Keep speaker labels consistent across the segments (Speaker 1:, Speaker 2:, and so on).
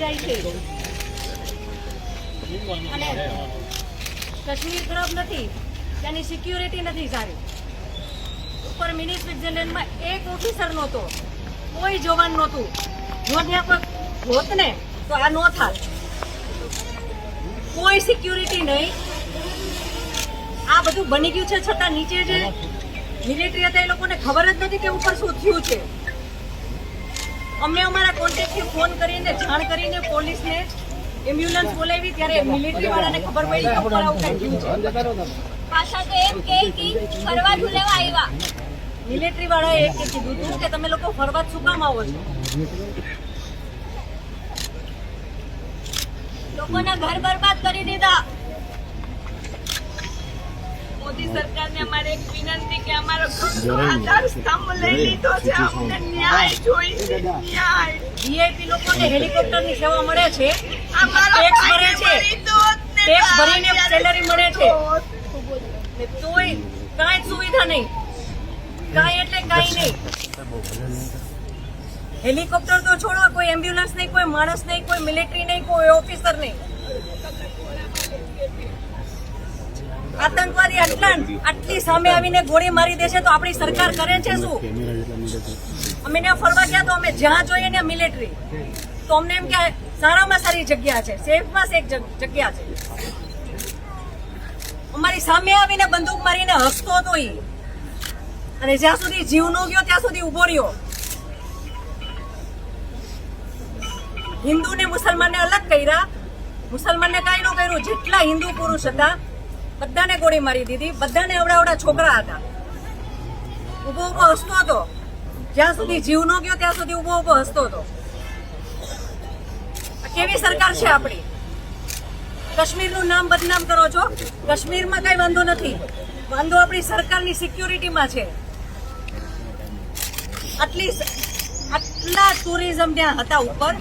Speaker 1: જાય છે અને કાશ્મીર ખરાબ નથી, ત્યાંની સિક્યુરિટી નથી સારી. ઉપર મિની સ્વિટ્ઝરલેન્ડમાં એક ઓફિસર નહોતો, કોઈ જવાન નહોતું. જો ત્યાં કોઈ હોત ને તો આ નો થાત. કોઈ સિક્યુરિટી નહીં. આ બધું બની ગયું છે છતાં નીચે જે મિલિટરી હતા એ લોકોને ખબર જ નથી કે ઉપર શું થયું છે. અમે અમારા કોન્ટેક્ટથી ફોન કરીને જાણ કરીને પોલીસને એમ્બ્યુલન્સ બોલાવી ત્યારે મિલિટરી વાળાને ખબર પડી કે ઉપર આવું કંઈ થયું છે.
Speaker 2: પાછા તો એમ કે ફરવા ઝુલેવા આવ્યા.
Speaker 1: મિલિટરી વાળાએ એક કીધું હતું કે તમે લોકો ફરવા શું કામ આવો છો?
Speaker 2: લોકોના ઘર બરબાદ કરી દીધા. મોદી સરકારને અમારે એક વિનંતી કે અમારો આધાર સ્તંભ લઈ લીધો છે, અમને ન્યાય જોઈશે. ન્યાય.
Speaker 1: વીઆઈપી લોકોને હેલિકોપ્ટરની સેવા મળે છે,
Speaker 2: અમારો
Speaker 1: ટેક્સ ભરે છે, ટેક્સ
Speaker 2: ટેક્સ
Speaker 1: ભરીને સેલરી મળે છે, તોય કાંઈ સુવિધા નહીં. કાંઈ એટલે કાંઈ નહીં. હેલિકોપ્ટર તો છોડો, કોઈ એમ્બ્યુલન્સ નહીં, કોઈ માણસ નહીં, કોઈ મિલિટરી નહીં, કોઈ ઓફિસર નહીં. આતંકવાદી આટલી સામે આવીને ગોળી મારી દેશે તો આપણી સરકાર કરે છે શું? અમે ત્યાં ફરવા ગયા તો અમે જ્યાં જોઈએ ને મિલિટરી, તો અમને એમ કે સારામાં સારી જગ્યા છે, સેફમાં સેફ જગ્યા છે. અમારી સામે આવીને બંદૂક મારીને હસતો હતો ઈ, અને જ્યાં સુધી જીવ નો ગયો ત્યાં સુધી ઉભો રહ્યો. હિન્દુ ને મુસલમાનને અલગ કર્યા, મુસલમાનને કાંઈ ન કર્યું. જેટલા હિન્દુ પુરુષ હતા બધાને ગોળી મારી દીધી. બધાને અવડા છોકરા હતા. ઉભો ઉભો હસતો હતો, જ્યાં સુધી જીવ ન ગયો ત્યાં સુધી ઉભો ઉભો હસતો હતો. કેવી સરકાર છે આપણી? કાશ્મીરનું નામ બદનામ કરો છો. કાશ્મીરમાં કઈ વાંધો નથી, વાંધો આપણી સરકારની સિક્યુરિટીમાં છે. આટલા ટુરિઝમ ત્યાં હતા ઉપર,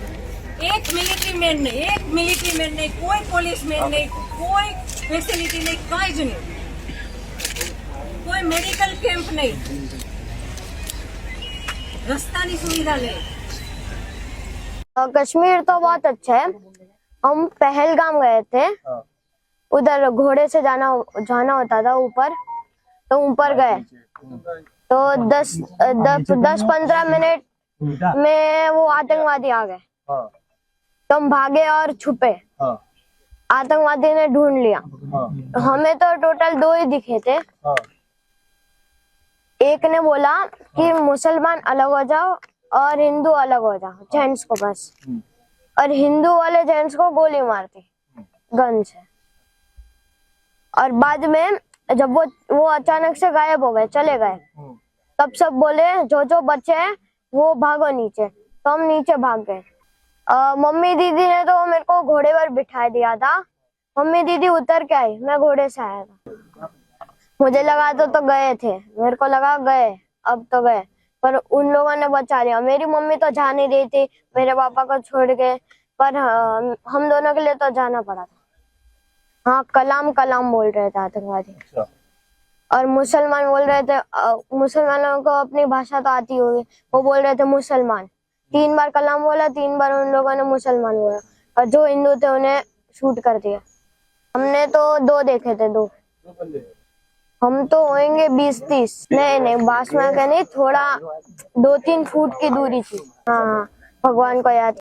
Speaker 1: એક મિલિટરી મેન નહીં, કોઈ પોલીસ મેન નહીં, કોઈ ફેસિલિટી નહીં, કઈ જ નહીં, કોઈ મેડિકલ કેમ્પ નહીં, रस्ता सुविधा ले।
Speaker 3: कश्मीर तो बहुत अच्छा है। हम पहलगाम गए थे, उधर घोड़े से जाना होता था ऊपर, तो ऊपर गए तो 10-15 मिनट में वो आतंकवादी आ गए, तो हम भागे और छुपे। आतंकवादी ने ढूंढ लिया। हमें तो टोटल 2 ही दिखे थे। एक ने बोला कि मुसलमान अलग हो जाओ और हिंदू अलग हो जाओ, जेंट्स को बस, और हिंदू वाले जेंट्स को गोली मारती गन से। और बाद में जब वो अचानक से गायब हो गए, चले गए, तब सब बोले जो बचे हैं वो भागो नीचे, तो हम नीचे भाग गए। मम्मी दीदी ने तो मेरे को घोड़े पर बिठा दिया था। मम्मी दीदी उतर के आई, मैं घोड़े से आया था। मुझे लगा तो गए थे, मेरे को लगा गए, अब तो गए, पर उन लोगों ने बचा लिया। मेरी मम्मी तो जा नहीं रही थी मेरे पापा को छोड़ के, पर हम दोनों के लिए तो जाना पड़ा था। हाँ, कलाम कलाम बोल रहे थे आतंकवादी, और मुसलमान बोल रहे थे। मुसलमानों को अपनी भाषा तो आती होगी, वो बोल रहे थे मुसलमान। 3 बार कलाम बोला, 3 बार उन लोगों ने मुसलमान बोला, और जो हिंदू थे उन्हें शूट कर दिया। हमने तो 2 देखे थे, 2। हम तो होंगे 20-30। नहीं, बास में नहीं, थोड़ा 2-3 फुट की दूरी थी। हाँ, भगवान को याद।